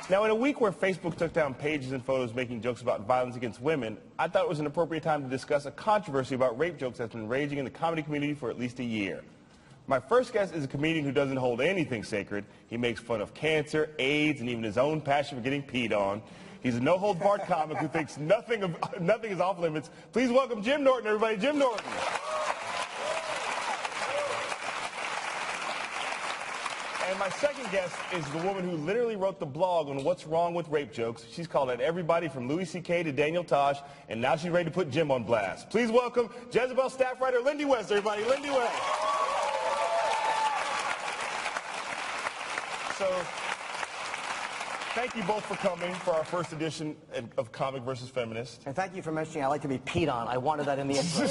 Now, in a week where Facebook took down pages and photos making jokes about violence against women, I thought it was an appropriate time to discuss a controversy about rape jokes that's been raging in the comedy community for at least a year. My first guest is a comedian who doesn't hold anything sacred. He makes fun of cancer, AIDS, and even his own passion for getting peed on. He's a no-hold-barred comic who thinks nothing is off limits. Please welcome Jim Norton, everybody. Jim Norton. And my second guest is the woman who literally wrote the blog on what's wrong with rape jokes. She's called out everybody from Louis C.K. to Daniel Tosh, and now she's ready to put Jim on blast. Please welcome Jezebel staff writer Lindy West, everybody. Lindy West. So, thank you both for coming for our first edition of Comic vs. Feminist. And thank you for mentioning I like to be peed on. I wanted that in the intro.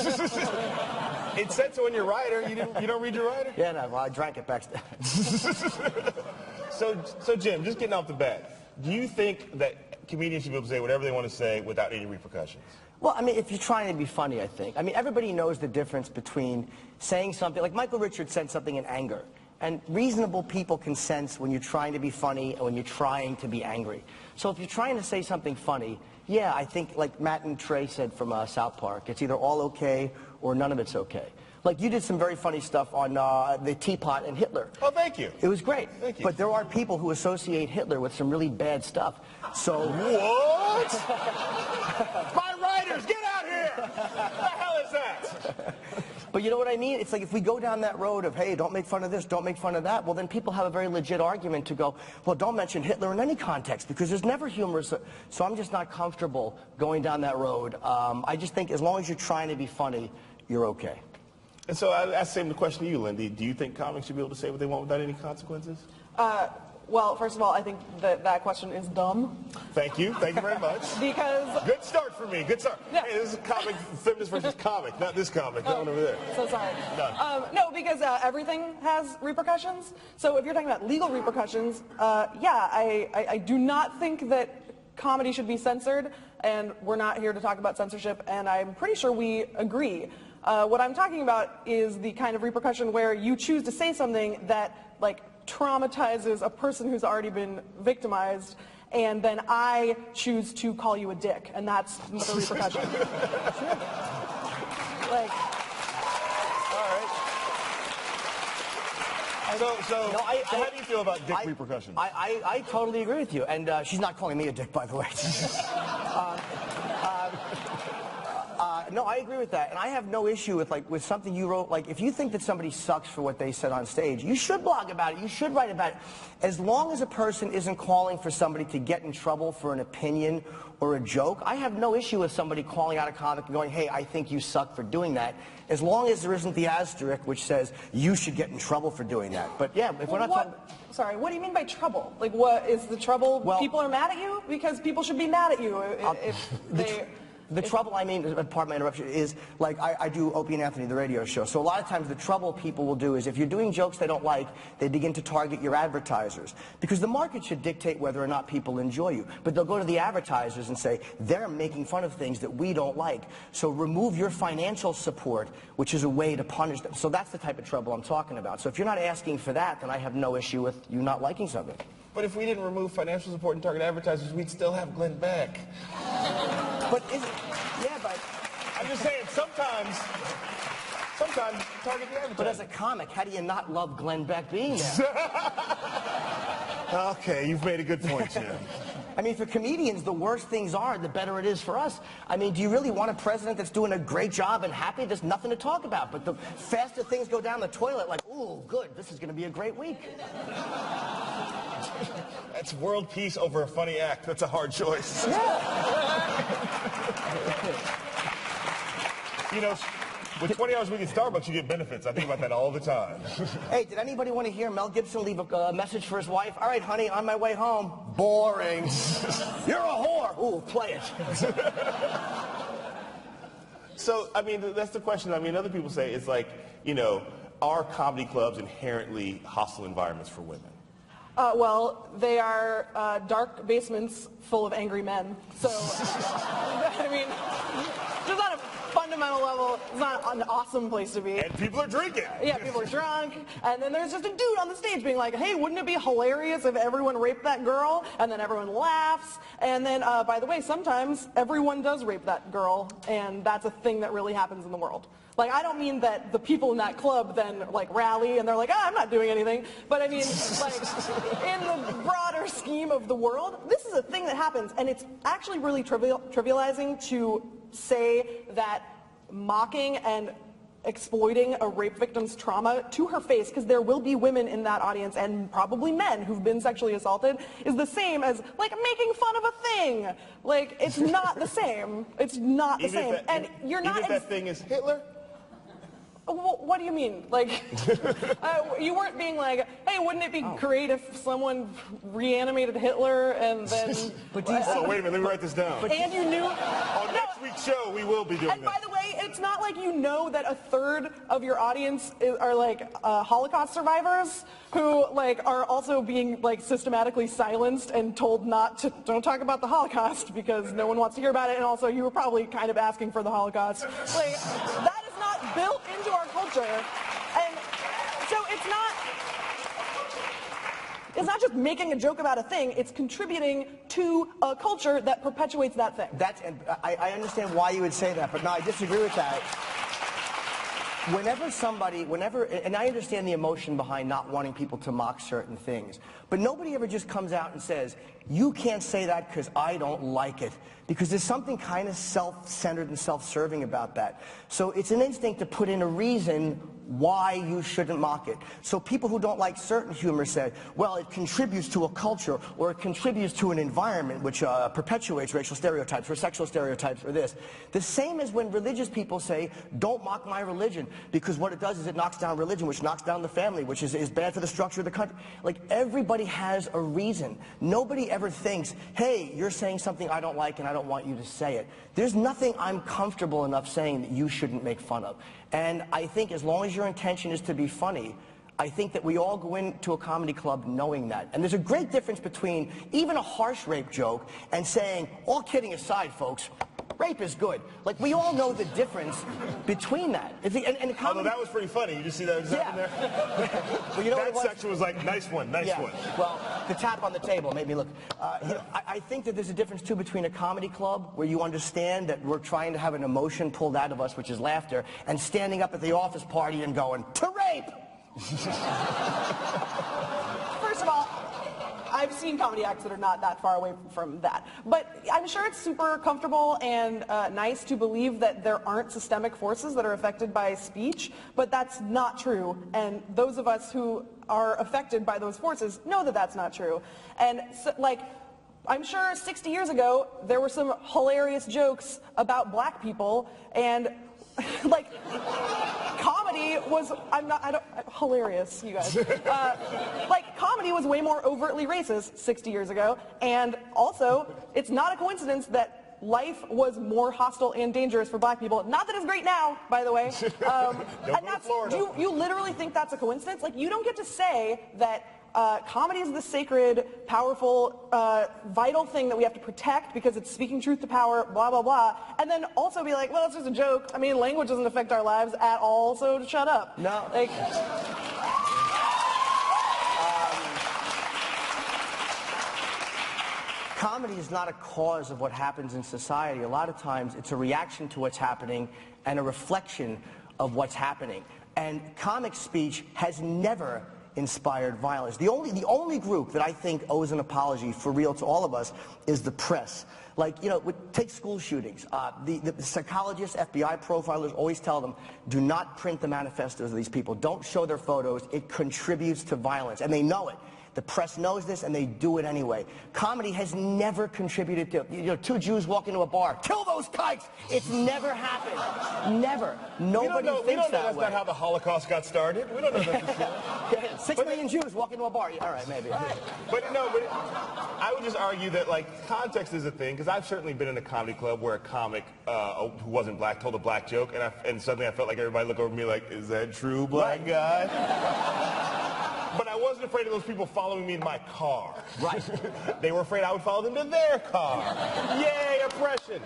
It said so in your writer. You don't read your writer? Yeah, no, well, I drank it backstage. So Jim, just getting off the bat, do you think that comedians should be able to say whatever they want to say without any repercussions? Well, I mean, if you're trying to be funny, I think. I mean, everybody knows the difference between saying something, like Michael Richards said something in anger. And reasonable people can sense when you're trying to be funny and when you're trying to be angry. So if you're trying to say something funny, yeah, I think like Matt and Trey said from South Park, it's either all okay or none of it's okay. Like you did some very funny stuff on the teapot and Hitler. Oh, thank you. It was great. Thank you. But there are people who associate Hitler with some really bad stuff. So what? My writers, get out here! What the hell is that? But you know what I mean? It's like if we go down that road of, hey, don't make fun of this, don't make fun of that, well, then people have a very legit argument to go, well, don't mention Hitler in any context, because there's never humor. So I'm just not comfortable going down that road. I just think as long as you're trying to be funny, you're okay. And so I ask the same question to you, Lindy. Do you think comics should be able to say what they want without any consequences? Well, first of all, I think that question is dumb. Thank you. Thank you very much. Because... Good start for me. Good start. Yeah. Hey, this is comic, feminist versus comic, not this comic. That one over there. So sorry. No, because everything has repercussions. So if you're talking about legal repercussions, yeah, I do not think that comedy should be censored, and we're not here to talk about censorship, and I'm pretty sure we agree. What I'm talking about is the kind of repercussion where you choose to say something that, like, traumatizes a person who's already been victimized, and then I choose to call you a dick, and that's the repercussion. Like, all right. So how do you feel about dick repercussions? I totally agree with you, and she's not calling me a dick, by the way. No, I agree with that, and I have no issue with something you wrote. Like, if you think that somebody sucks for what they said on stage, you should blog about it. You should write about it. As long as a person isn't calling for somebody to get in trouble for an opinion or a joke, I have no issue with somebody calling out a comic and going, hey, I think you suck for doing that, as long as there isn't the asterisk which says you should get in trouble for doing that. But yeah, if we're not talking... Sorry, what do you mean by trouble? Like, what is the trouble? Well, people are mad at you? Because people should be mad at you if they... The trouble, I mean, pardon my interruption, is, like, I do Opie and Anthony, the radio show, so a lot of times the trouble people will do is if you're doing jokes they don't like, they begin to target your advertisers. Because the market should dictate whether or not people enjoy you. But they'll go to the advertisers and say, they're making fun of things that we don't like, so remove your financial support, which is a way to punish them. So that's the type of trouble I'm talking about. So if you're not asking for that, then I have no issue with you not liking something. But if we didn't remove financial support and target advertisers, we'd still have Glenn Beck. But yeah, but I'm just saying, sometimes target the advertisers. But as a comic, how do you not love Glenn Beck being there? Okay, you've made a good point, Jim. I mean, for comedians, the worse things are, the better it is for us. I mean, do you really want a president that's doing a great job and happy? There's nothing to talk about. But the faster things go down the toilet, like, ooh, good, this is going to be a great week. That's world peace over a funny act. That's a hard choice. Yeah. You know, with 20 hours a week at Starbucks, you get benefits. I think about that all the time. Hey, did anybody want to hear Mel Gibson leave a message for his wife? All right, honey, on my way home. Boring. You're a whore. Ooh, play it. So, I mean, that's the question. I mean, other people say it's like, you know, are comedy clubs inherently hostile environments for women? Well, they are dark basements full of angry men. So, I mean, just on a fundamental fundamental level, it's not an awesome place to be. And people are drinking. Yeah, people are drunk, and then there's just a dude on the stage being like, hey, wouldn't it be hilarious if everyone raped that girl? And then everyone laughs, and then, by the way, sometimes everyone does rape that girl, and that's a thing that really happens in the world. Like, I don't mean that the people in that club then, like, rally and they're like, I'm not doing anything. But I mean, like, in the broader scheme of the world, this is a thing that happens. And it's actually really trivializing to say that mocking and exploiting a rape victim's trauma to her face, because there will be women in that audience and probably men who've been sexually assaulted, is the same as, like, making fun of a thing. Like, it's not the same. It's not the same. And you're not... Even if that thing is Hitler? What do you mean? Like, you weren't being like, hey, wouldn't it be great if someone reanimated Hitler and then... Wait a minute, let me write this down. And you knew... On next week's show, we will be doing And by the way, it's not like you know that a third of your audience are like Holocaust survivors who like are also being like systematically silenced and told not to, don't talk about the Holocaust because no one wants to hear about it, and also you were probably kind of asking for the Holocaust. Like, that is not built into our culture. And so it's not just making a joke about a thing, it's contributing to a culture that perpetuates that thing. And I understand why you would say that, but no, I disagree with that. And I understand the emotion behind not wanting people to mock certain things, but nobody ever just comes out and says, you can't say that because I don't like it. Because there's something kind of self-centered and self-serving about that. So it's an instinct to put in a reason why you shouldn't mock it. So people who don't like certain humor say, well, it contributes to a culture, or it contributes to an environment which perpetuates racial stereotypes or sexual stereotypes or this. The same as when religious people say, don't mock my religion, because what it does is it knocks down religion, which knocks down the family, which is bad for the structure of the country. Like, everybody has a reason. Nobody ever thinks, hey, you're saying something I don't like and I don't want you to say it. There's nothing I'm comfortable enough saying that you shouldn't make fun of. And I think as long as your intention is to be funny, I think that we all go into a comedy club knowing that. And there's a great difference between even a harsh rape joke and saying, all kidding aside, folks, rape is good. Like, we all know the difference between that. Although that was pretty funny. You just see that happened there? Well, you know that section was like, nice one, nice one. Well, the tap on the table made me look. I think that there's a difference, too, between a comedy club where you understand that we're trying to have an emotion pulled out of us, which is laughter, and standing up at the office party and going, to rape! First of all, I've seen comedy acts that are not that far away from that. But I'm sure it's super comfortable and nice to believe that there aren't systemic forces that are affected by speech, but that's not true. And those of us who are affected by those forces know that that's not true. And so, like, I'm sure 60 years ago, there were some hilarious jokes about black people, and like, comedy was, hilarious, you guys. Like, comedy was way more overtly racist 60 years ago, and also, it's not a coincidence that life was more hostile and dangerous for black people. Not that it's great now, by the way. You literally think that's a coincidence? Like, you don't get to say that comedy is the sacred, powerful, vital thing that we have to protect because it's speaking truth to power, blah, blah, blah, and then also be like, well, it's just a joke. I mean, language doesn't affect our lives at all, so shut up. No. Like, comedy is not a cause of what happens in society. A lot of times it's a reaction to what's happening and a reflection of what's happening. And comic speech has never inspired violence. The only group that I think owes an apology for real to all of us is the press. Like, you know, take school shootings. The psychologists, FBI profilers always tell them, do not print the manifestos of these people. Don't show their photos. It contributes to violence. And they know it. The press knows this, and they do it anyway. Comedy has never contributed to, you know, two Jews walk into a bar, kill those kikes! It's never happened. Never. Nobody thinks that way. We don't know that's not how the Holocaust got started. We don't know that. 6 million Jews walk into a bar. All right, maybe. But I would just argue that, like, context is a thing, because I've certainly been in a comedy club where a comic who wasn't black told a black joke, and suddenly I felt like everybody looked over at me like, is that true, black guy? But I wasn't afraid of those people following me in my car. Right. They were afraid I would follow them to their car. Yay, oppression.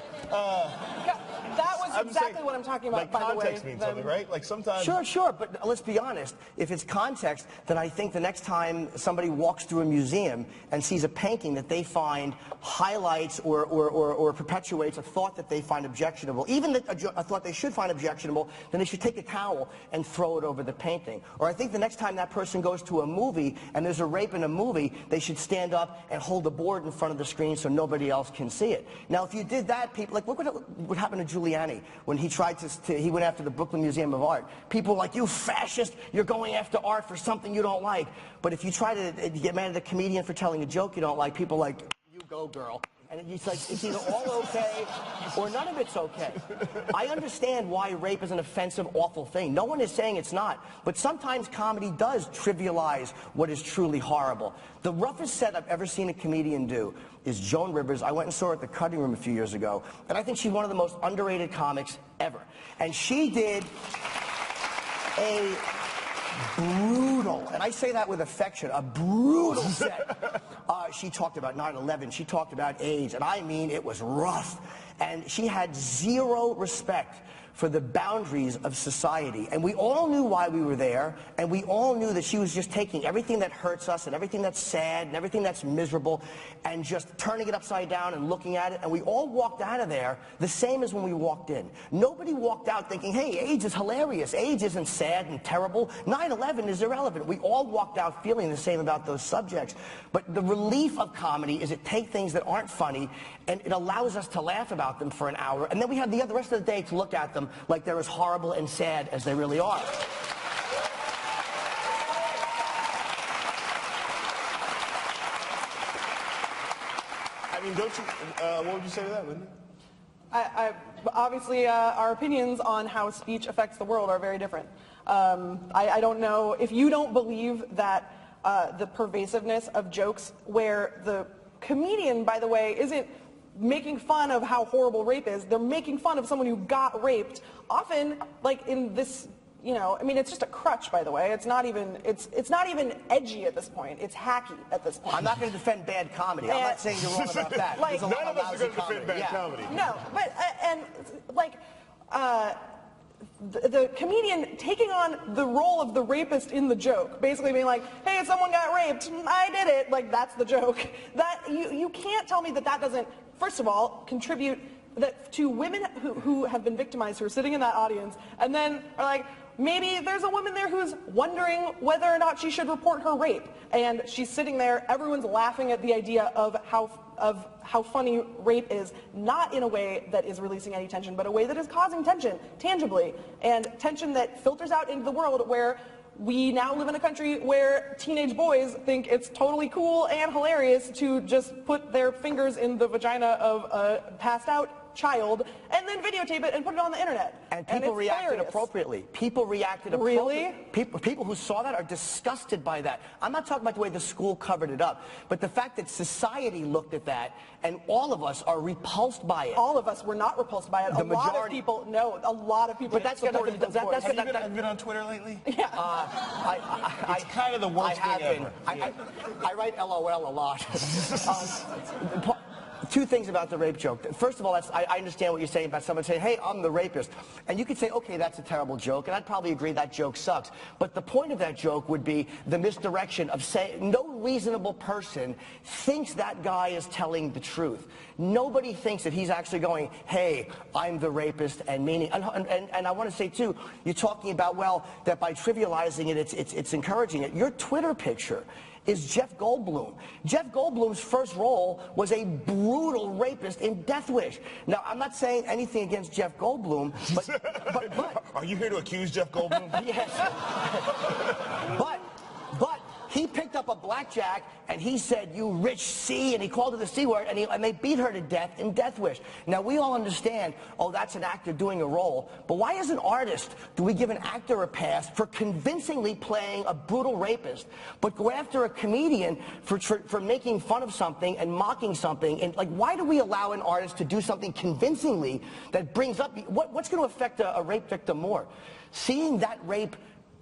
that was exactly what I'm talking about, like by the way. Context means something, right? Like sometimes... Sure, but let's be honest. If it's context, then I think the next time somebody walks through a museum and sees a painting that they find highlights or perpetuates a thought that they find objectionable, even a thought they should find objectionable, then they should take a towel and throw it over the painting. Or I think the next time that person goes to a movie and there's a rape in a movie, they should stand up and hold the board in front of the screen so nobody else can see it. Now, if you did that, people, like, look what happened to Giuliani when he tried he went after the Brooklyn Museum of Art. People were like, you fascist, you're going after art for something you don't like. But if you try to get mad at a comedian for telling a joke you don't like, people are like, you go, girl. And it's like, it's either all okay or none of it's okay. I understand why rape is an offensive, awful thing. No one is saying it's not. But sometimes comedy does trivialize what is truly horrible. The roughest set I've ever seen a comedian do is Joan Rivers. I went and saw her at the Cutting Room a few years ago. And I think she's one of the most underrated comics ever. And she did a brutal, and I say that with affection, a brutal set. She talked about 9/11, she talked about AIDS, and I mean it was rough. And she had zero respect for the boundaries of society. And we all knew why we were there, and we all knew that she was just taking everything that hurts us and everything that's sad and everything that's miserable and just turning it upside down and looking at it. And we all walked out of there the same as when we walked in. Nobody walked out thinking, hey, AIDS is hilarious. AIDS isn't sad and terrible. 9/11 is irrelevant. We all walked out feeling the same about those subjects. But the relief of comedy is it takes things that aren't funny and it allows us to laugh about them for an hour, and then we have the rest of the day to look at them like they're as horrible and sad as they really are. I mean, don't you, what would you say to that, Linda? Obviously, our opinions on how speech affects the world are very different. I don't know, if you don't believe that the pervasiveness of jokes where the comedian, by the way, isn't making fun of how horrible rape is, they're making fun of someone who got raped, often, like in this, you know, I mean, it's just a crutch, by the way. It's not even edgy at this point. It's hacky at this point. I'm not going to defend bad comedy. I'm not saying you're wrong about that. Like, none of us are going to defend bad comedy. No, but, and, like, the comedian taking on the role of the rapist in the joke, basically being like, hey, someone got raped, I did it, like, that's the joke. That, you can't tell me that that doesn't, first of all, contribute to women who have been victimized, who are sitting in that audience, and then are like, maybe there's a woman there who's wondering whether or not she should report her rape, and she's sitting there, everyone's laughing at the idea of how funny rape is, not in a way that is releasing any tension, but a way that is causing tension, tangibly, and tension that filters out into the world where we now live in a country where teenage boys think it's totally cool and hilarious to just put their fingers in the vagina of a passed out child and then videotape it and put it on the internet. And people reacted appropriately. People reacted appropriately. Really? People who saw that are disgusted by that. I'm not talking about the way the school covered it up, but the fact that society looked at that and all of us are repulsed by it. All of us were not repulsed by it. The a lot majority, of people, no, a lot of people. But that's have you been on Twitter lately? Yeah. It's kind of the worst thing ever. I write LOL a lot. Two things about the rape joke. First of all, I understand what you're saying about someone saying, hey, I'm the rapist. And you could say, okay, that's a terrible joke, and I'd probably agree that joke sucks. But the point of that joke would be the misdirection of saying, no reasonable person thinks that guy is telling the truth. Nobody thinks that he's actually going, hey, I'm the rapist, and meaning, and I want to say, too, you're talking about, well, that by trivializing it, it's encouraging it. Your Twitter picture is Jeff Goldblum. Jeff Goldblum's first role was a brutal rapist in Death Wish. Now, I'm not saying anything against Jeff Goldblum, but Are you here to accuse Jeff Goldblum? Yes. but he picked up a blackjack and he said, you rich C, and he called her the C word, and they beat her to death in Death Wish. Now, we all understand, oh, that's an actor doing a role, but why as an artist do we give an actor a pass for convincingly playing a brutal rapist, but go after a comedian for making fun of something and mocking something? And, like, why do we allow an artist to do something convincingly that brings up, what's going to affect a rape victim more? Seeing that rape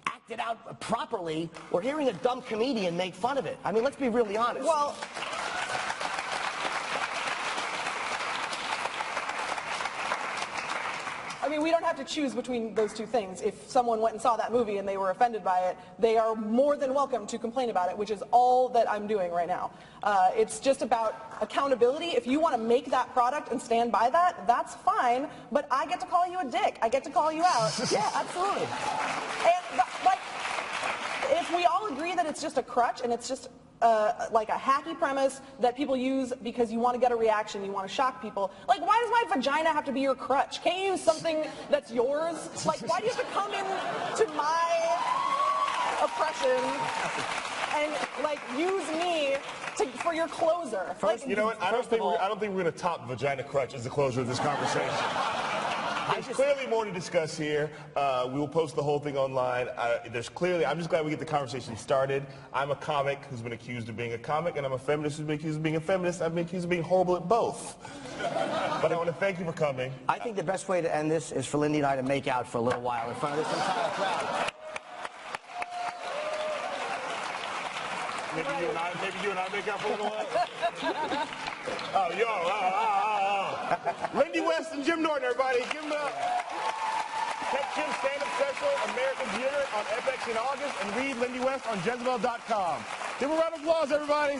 acted out properly, or hearing a dumb comedian make fun of it? I mean, let's be really honest. Well, I mean, we don't have to choose between those two things. If someone went and saw that movie and they were offended by it, they are more than welcome to complain about it, which is all that I'm doing right now. It's just about accountability. If you want to make that product and stand by that, that's fine, but I get to call you a dick. I get to call you out. Yeah, absolutely. And, like, if we all agree that it's just a crutch and it's just like a hacky premise that people use because you want to get a reaction, you want to shock people, like, why does my vagina have to be your crutch? Can't you use something that's yours? Like, why do you have to come into my oppression and, like, use me for your closer? First, you know what? I don't think we're going to top vagina crutch as the closer of this conversation. There's clearly more to discuss here. We will post the whole thing online. I'm just glad we get the conversation started. I'm a comic who's been accused of being a comic, and I'm a feminist who's been accused of being a feminist. I've been accused of being horrible at both. But I want to thank you for coming. I think the best way to end this is for Lindy and I to make out for a little while in front of this entire crowd. Maybe you and I make out for a little while? Lindy West and Jim Norton, everybody. Give them up. Catch Jim's stand-up special, American Theater, on FX in August, and read Lindy West on Jezebel.com. Give a round of applause, everybody.